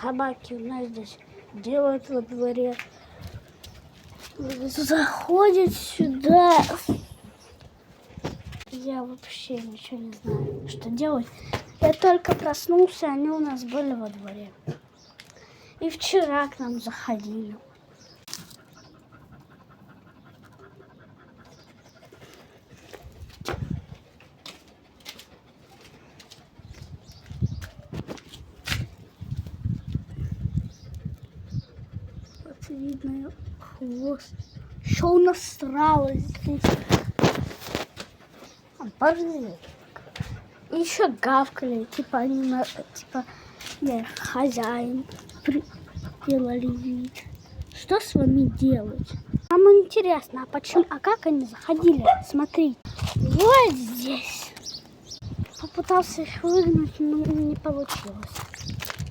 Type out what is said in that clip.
собаки у нас здесь делают во дворе. Заходят сюда. Я вообще ничего не знаю, что делать. Я только проснулся, они у нас были во дворе. И вчера к нам заходили. Вот видно хвост. Что у нас сралось здесь? Оборзели. И еще гавкали, типа они я хозяин делали вид. Что с вами делать? Нам интересно, а как они заходили? Смотри, вот здесь. Попытался их выгнать, но не получилось.